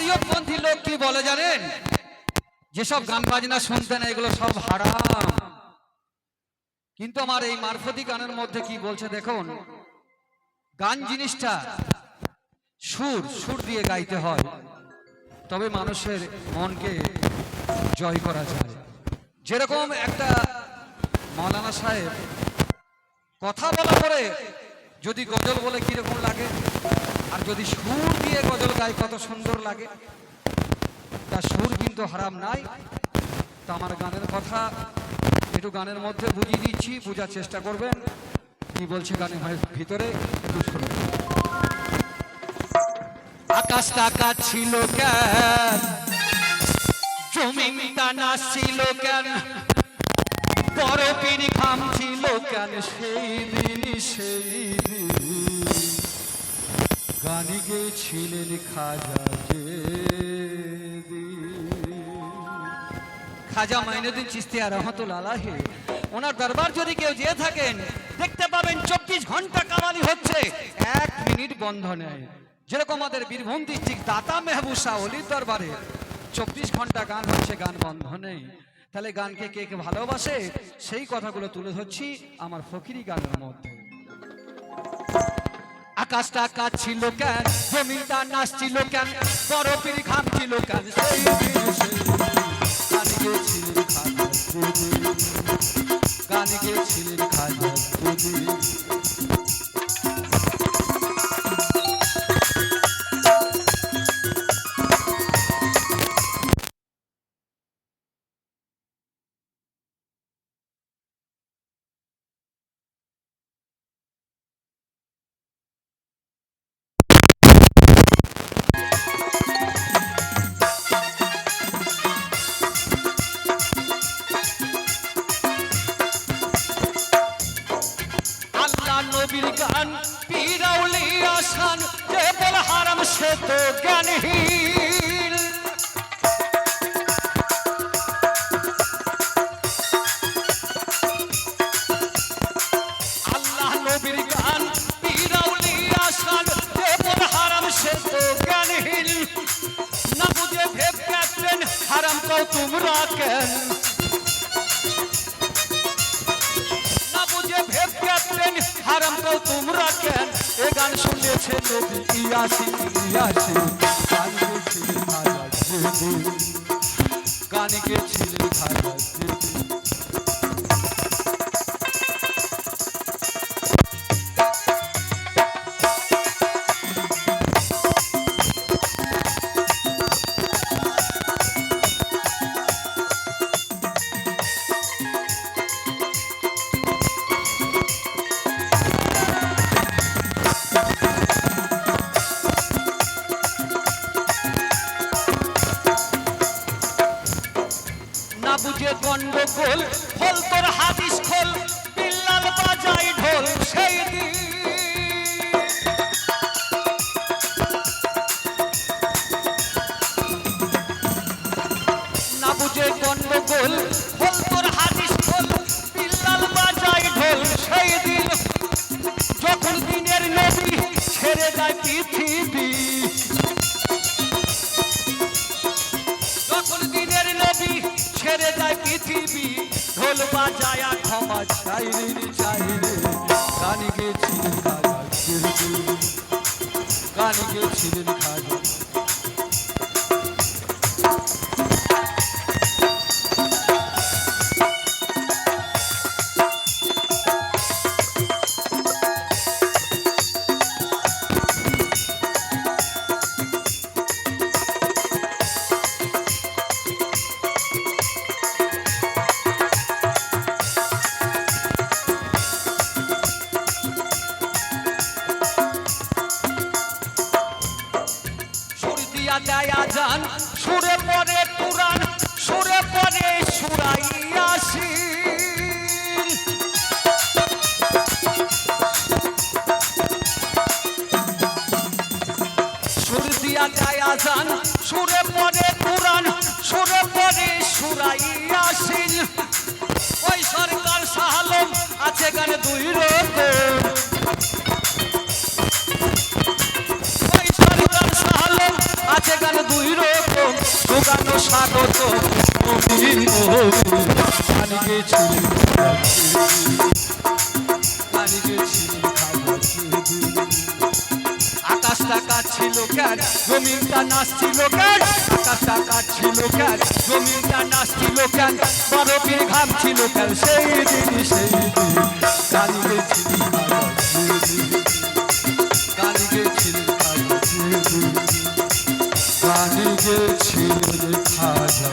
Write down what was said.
শরীয়তপন্থী লোক কি বলে জানেন? যেসব গান বাজনা শুনতেন এগুলো সব হারাম। কিন্তু আমার এই মারফতি গানের মধ্যে কি বলছে দেখুন, গান জিনিসটা সুর সুর দিয়ে গাইতে হয়, তবে মানুষের মনকে জয় করা যায়। যেরকম একটা মৌলানা সাহেব কথা বলা পরে যদি গজল বলে কিরকম লাগে, আর যদি সুর দিয়ে গজল গায় কত সুন্দর লাগে। তা সুর কিন্তু হারাম নাই। তা আমার গানের কথা একটু গানের মধ্যে বুঝিয়ে দিচ্ছি, বোঝার চেষ্টা করবেন কি বলছে গানের ভিতরে, একটু শুনুন। আকাশটা কাঁদছিল কেন, জমিনটা নাচছিল কেন, বরফের ঘামছিল কেন, সেই দিন গান গেয়েছিলেন খাজা খাজা মাইনুদ্দিন চিশতিয়া রহমাতুল্লাহ আলাইহি। ওনার দরবার যদি কেউ যেয়ে থাকেন দেখতে পাবেন 24 ঘন্টা কাওয়ালি হচ্ছে, 1 মিনিট বন্ধ নেই। যেরকম আমাদের বীরভূম ডিস্ট্রিক্ট দাতা মেহবুব শাহ ওলির দরবারে 24 ঘন্টা গান হচ্ছে, গান বন্ধ নেই। তাহলে গানকে কে কে ভালোবাসে সেই কথাগুলো তুলে ধরছি আমার ফকিরি গানের মধ্যে। আকাশটা কাঁদছিল কেন, জমিনটা নাচছিল কেন, বরফের ঘামছিল কেন, সেই গান গেয়েছিলেন খাজা গান গেয়েছিলেন খাজা। নবীর গান পীরাউলি আসান, যে বল হারাম সে তো জ্ঞানহীন। আল্লাহ নবীর গান পীরাউলি আসান, যে বল হারাম সে তো জ্ঞানহীন। না বুঝে ভেব ক্যাপ্টেন হারাম তো তোমরা কেন, হারাম তো তোমরা কেন। এ গান শুনেছে নবী ইয়াসিন ইয়াসিন, গান গেয়েছিলেন খাজা জেদি, গান গেয়েছিলেন খাজা জেদি। না বুঝে গন্ডগোল খোল তোর হাদিস খোল, বিল্লাল বাজাই ঢোল সেই দিন। না বুঝে গন্ডগোল খোল তোর হাদিস খোল, বিল্লাল বাজাই ঢোল সেই দিন। যখন দিনের নবী ছেড়ে যায় পৃথিবী, যখন দিনের নবী ছেড়ে যায় পৃথিবী, ঢোল বাজায়া ক্ষমা চাইরে চাইরে। গান গেয়েছিলেন খাজা জেদি, গান গেয়েছিলেন খাজা। দেয়া যান সুরে পরে কুরআন, সুরে পরে সূরা ইয়াসিন। সুর দিয়া দেয়া যান সুরে পরে কুরআন, সুরে পরে সূরা ইয়াসিন। ওই সরকার শাহ আলম আছে গান 2 রকম, আছে গান 2 জানো স্বাগত নবীন নবীন গান গেয়েছিলেন গান গেয়েছিলেন আকাশটা কাটছিল কেন জমিনটা নাচছিল কেন আকাশটা কাটছিল কেন জমিনটা নাচছিল কেন বরফের ঘাম ছিল কেন সেই দিন গান গেয়েছিলেন গান গেয়েছিলেন গান গেয়েছিলেন খাজা